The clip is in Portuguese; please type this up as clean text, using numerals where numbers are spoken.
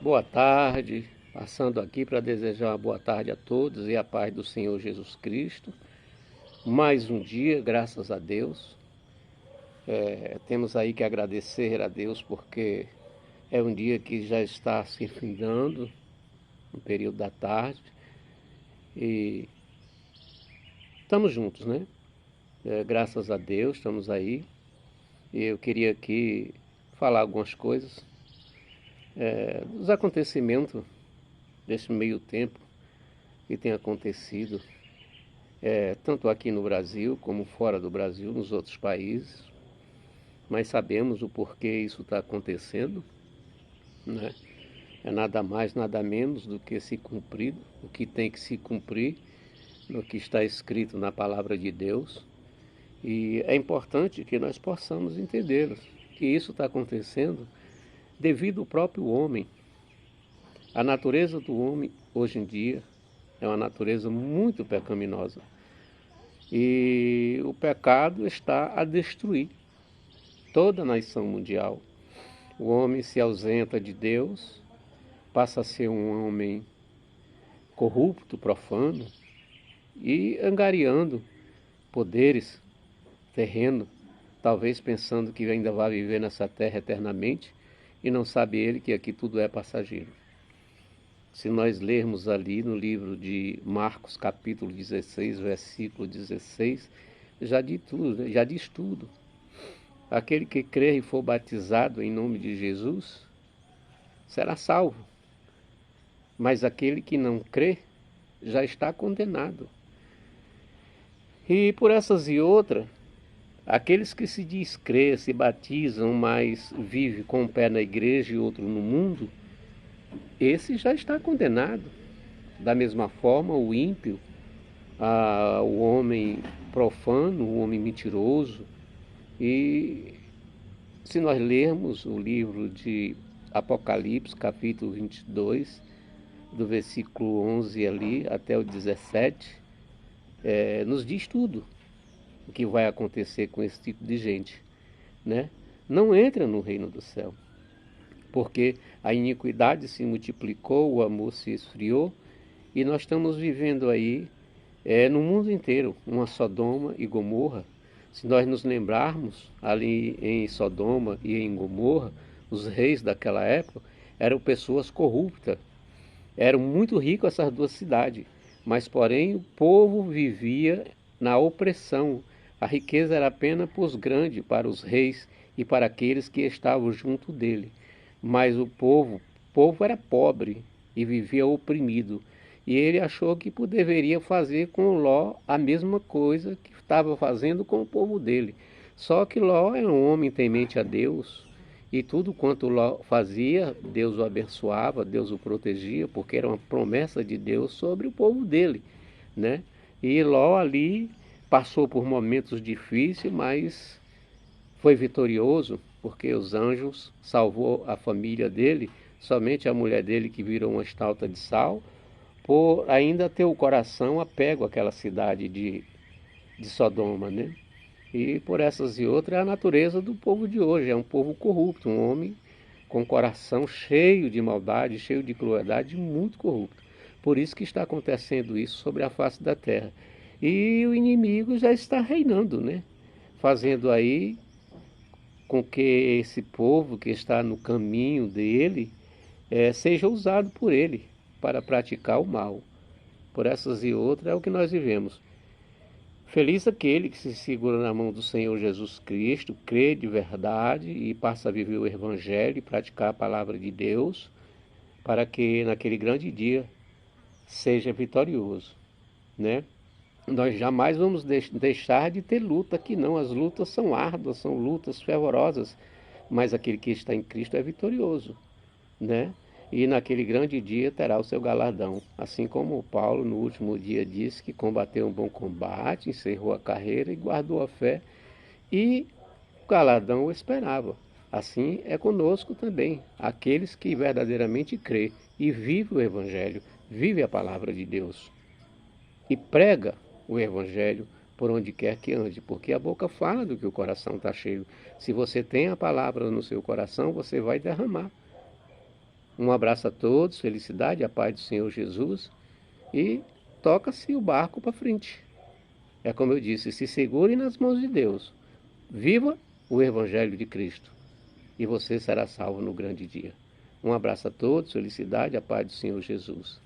Boa tarde, passando aqui para desejar uma boa tarde a todos e a paz do Senhor Jesus Cristo. Mais um dia, graças a Deus. Temos aí que agradecer a Deus porque é um dia que já está se findando, no período da tarde, e estamos juntos, né? Graças a Deus, estamos aí. E eu queria aqui falar algumas coisas dos acontecimentos desse meio tempo que tem acontecido, tanto aqui no Brasil como fora do Brasil, nos outros países. Mas sabemos o porquê isso está acontecendo, né? É nada mais, nada menos do que se cumprir o que tem que se cumprir, no que está escrito na palavra de Deus. E é importante que nós possamos entender que isso está acontecendo devido ao próprio homem. A natureza do homem, hoje em dia, é uma natureza muito pecaminosa. E o pecado está a destruir toda a nação mundial. O homem se ausenta de Deus, passa a ser um homem corrupto, profano e angariando poderes terrenos, talvez pensando que ainda vai viver nessa terra eternamente, e não sabe ele que aqui tudo é passageiro. Se nós lermos ali no livro de Marcos, capítulo 16, versículo 16, já diz tudo. Aquele que crer e for batizado em nome de Jesus será salvo, mas aquele que não crê já está condenado. E por essas e outras, aqueles que se diz crer, se batizam, mas vivem com um pé na igreja e outro no mundo, esse já está condenado. Da mesma forma, o ímpio, o homem profano, o homem mentiroso. E se nós lermos o livro de Apocalipse, capítulo 22, do versículo 11 ali até o 17, nos diz tudo o que vai acontecer com esse tipo de gente, né? Não entra no reino do céu, porque a iniquidade se multiplicou, o amor se esfriou, e nós estamos vivendo aí, no mundo inteiro, uma Sodoma e Gomorra. Se nós nos lembrarmos, ali em Sodoma e em Gomorra, os reis daquela época eram pessoas corruptas. Eram muito ricos essas duas cidades, mas porém o povo vivia na opressão. A riqueza era apenas para os grandes, para os reis e para aqueles que estavam junto dele. Mas o povo era pobre e vivia oprimido. E ele achou que deveria fazer com Ló a mesma coisa que estava fazendo com o povo dele. Só que Ló era um homem temente a Deus, e tudo quanto Ló fazia, Deus o abençoava, Deus o protegia, porque era uma promessa de Deus sobre o povo dele, né? E Ló ali passou por momentos difíceis, mas foi vitorioso, porque os anjos salvou a família dele, somente a mulher dele que virou uma estátua de sal, por ainda ter o coração apego àquela cidade de Sodoma, né? E por essas e outras é a natureza do povo de hoje, é um povo corrupto, um homem com o coração cheio de maldade, cheio de crueldade, muito corrupto. Por isso que está acontecendo isso sobre a face da terra. E o inimigo já está reinando, né? Fazendo aí com que esse povo que está no caminho dele seja usado por ele para praticar o mal. Por essas e outras é o que nós vivemos. Feliz aquele que se segura na mão do Senhor Jesus Cristo, crê de verdade e passa a viver o Evangelho e praticar a palavra de Deus, para que naquele grande dia seja vitorioso, né? Nós jamais vamos deixar de ter luta aqui não, as lutas são árduas, são lutas fervorosas, mas aquele que está em Cristo é vitorioso, né? E naquele grande dia terá o seu galardão, assim como Paulo no último dia disse que combateu um bom combate, encerrou a carreira e guardou a fé, e o galardão o esperava. Assim é conosco também, aqueles que verdadeiramente crê e vive o Evangelho, vive a palavra de Deus e prega o Evangelho por onde quer que ande, porque a boca fala do que o coração está cheio. Se você tem a palavra no seu coração, você vai derramar. Um abraço a todos, felicidade, a paz do Senhor Jesus e toca-se o barco para frente. É como eu disse, se segure nas mãos de Deus. Viva o Evangelho de Cristo e você será salvo no grande dia. Um abraço a todos, felicidade, a paz do Senhor Jesus.